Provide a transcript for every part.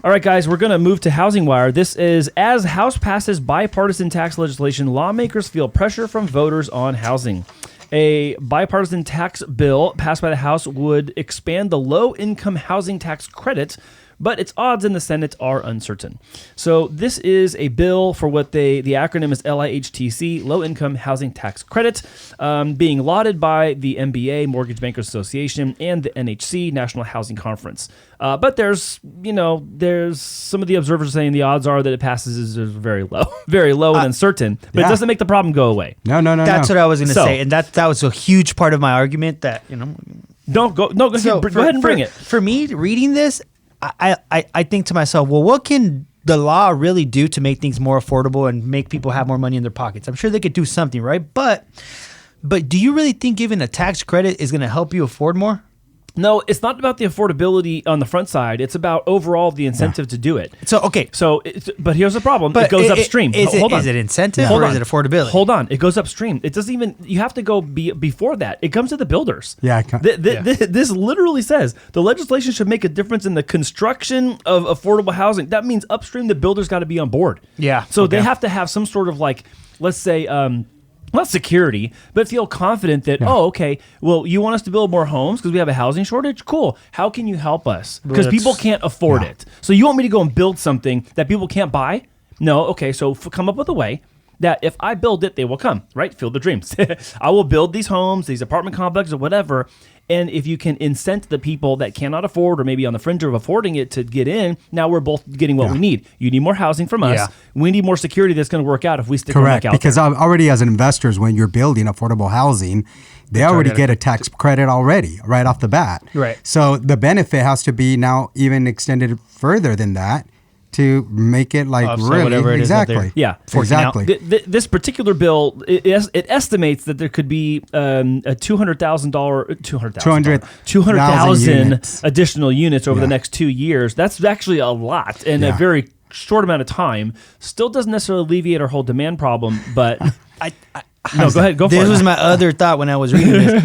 All right, guys, we're going to move to HousingWire. This is, as House passes bipartisan tax legislation, lawmakers feel pressure from voters on housing. A bipartisan tax bill passed by the House would expand the low-income housing tax credit, but its odds in the Senate are uncertain. So this is a bill for what the acronym is LIHTC, Low Income Housing Tax Credit, being lauded by the MBA, Mortgage Bankers Association, and the NHC, National Housing Conference. But there's some of the observers saying the odds are that it passes is very low and uncertain, but it doesn't make the problem go away. No. That's what I was going to say, and that was a huge part of my argument that, Go ahead and bring it. For me, reading this, I think to myself, well, what can the law really do to make things more affordable and make people have more money in their pockets? I'm sure they could do something, right? But do you really think giving a tax credit is going to help you afford more? No, it's not about the affordability on the front side. It's about overall the incentive to do it. But here's the problem. It goes upstream. Is it incentive or is it affordability? Hold on. It goes upstream. It doesn't even, you have to go before that. It comes to the builders. This literally says the legislation should make a difference in the construction of affordable housing. That means upstream, the builders got to be on board. Yeah. So they have to have some sort of let's say, not security, but feel confident that, well, you want us to build more homes because we have a housing shortage? Cool. How can you help us? Because people can't afford it. So you want me to go and build something that people can't buy? No. Okay, so come up with a way that if I build it, they will come, right? Field the dreams. I will build these homes, these apartment complexes or whatever, and if you can incent the people that cannot afford or maybe on the fringe of affording it to get in, now we're both getting what we need. You need more housing from us. We need more security that's going to work out if we stick our neck out because there. Already as investors, when you're building affordable housing, they already get a tax credit already right off the bat. Right. So the benefit has to be now even extended further than that to make it really exactly. Yeah, exactly. This particular bill, it estimates that there could be a $200,000 additional units over the next 2 years. That's actually a lot in a very short amount of time. Still doesn't necessarily alleviate our whole demand problem, but go ahead. Go for it. This was my other thought when I was reading this.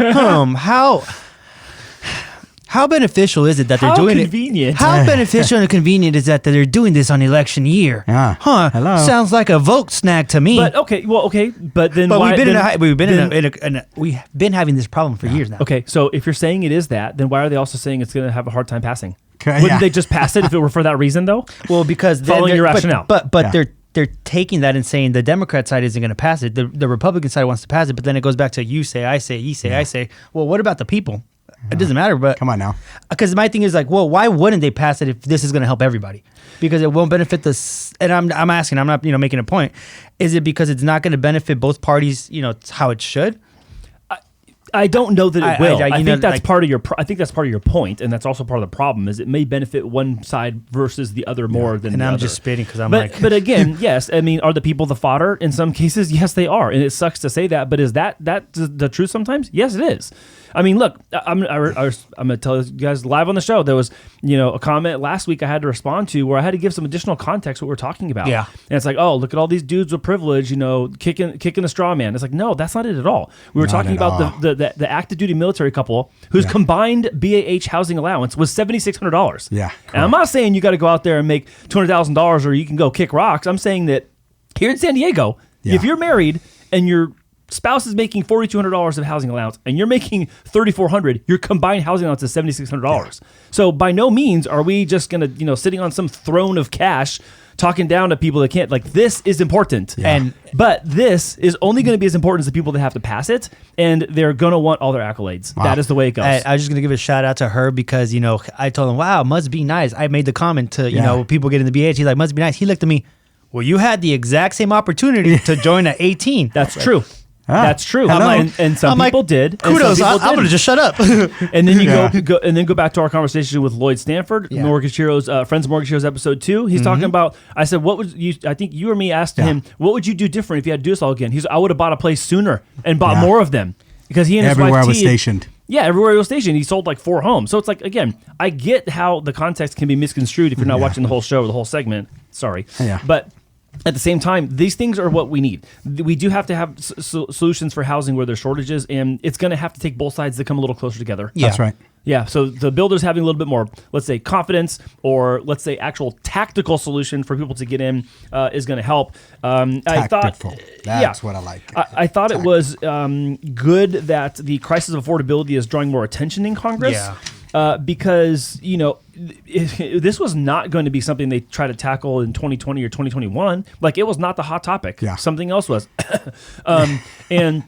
How beneficial is it that they're doing convenient. it? How beneficial and convenient is that they're doing this on election year? Yeah. Hello. Sounds like a vote snag to me. But but then why? We've been having this problem for years now. Okay, so if you're saying it is that, then why are they also saying it's going to have a hard time passing? Wouldn't they just pass it if it were for that reason, though? Well, because following your rationale, but they're taking that and saying the Democrat side isn't going to pass it. The Republican side wants to pass it, but then it goes back to you say, I say, you say, I say. Well, what about the people? It doesn't matter, but come on now. Because my thing is why wouldn't they pass it if this is going to help everybody? Because it won't benefit this. And I'm asking, I'm not making a point. Is it because it's not going to benefit both parties? How it should. I don't know that it will. I think that's part of your. I think that's part of your point, and that's also part of the problem. Is it may benefit one side versus the other more than. And the I'm other. just spitting because But again, yes. I mean, are the people the fodder? In some cases, yes, they are, and it sucks to say that. But is that the truth? Sometimes, yes, it is. I mean, look, I'm going to tell you guys live on the show. There was, a comment last week I had to respond to where I had to give some additional context what we're talking about. Yeah. And it's like, oh, look at all these dudes with privilege, kicking a straw man. It's like, no, that's not it at all. We were talking about the active duty military couple whose combined BAH housing allowance was $7,600. Yeah. And I'm not saying you got to go out there and make $200,000 or you can go kick rocks. I'm saying that here in San Diego, if you're married and your spouse is making $4,200 of housing allowance and you're making $3,400, your combined housing allowance is $7,600. Yeah. So by no means are we just going to, sitting on some throne of cash talking down to people that can't. This is important. Yeah. But this is only going to be as important as the people that have to pass it, and they're going to want all their accolades. Wow. That is the way it goes. I was just going to give a shout out to her because, I told him, wow, must be nice. I made the comment to, people getting the BH. He's like, must be nice. He looked at me, well, you had the exact same opportunity to join at 18. That's true. That's true. And some people did. Kudos. I'm going to just shut up. And then you go back to our conversation with Lloyd Stanford, Mortgage Heroes, Friends of Mortgage Heroes episode 2. He's talking about, I said, what would you, I think you or me asked him, what would you do different if you had to do this all again? He's, I would have bought a place sooner and bought more of them because he and his wife everywhere was stationed. Yeah, everywhere he was stationed. He sold 4 homes. So it's again, I get how the context can be misconstrued if you're not watching the whole show or the whole segment. Sorry. Yeah. But at the same time, these things are what we need. We do have to have solutions for housing where there's shortages, and it's going to have to take both sides to come a little closer together. Yeah. That's right. Yeah, so the builders having a little bit more, let's say, confidence, or let's say actual tactical solution for people to get in is going to help. Tactful. That's what I like. I thought it was good that the crisis of affordability is drawing more attention in Congress. Yeah. Because, this was not going to be something they try to tackle in 2020 or 2021. Like, it was not the hot topic. Yeah. Something else was. And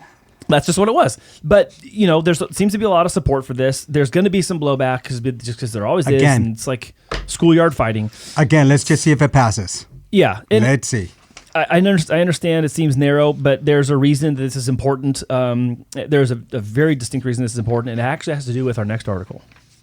that's just what it was. But, there seems to be a lot of support for this. There's going to be some blowback because there always is. And it's like schoolyard fighting. Again, let's just see if it passes. Yeah. And let's see. I understand it seems narrow, but there's a reason that this is important. There's a very distinct reason this is important, and it actually has to do with our next article.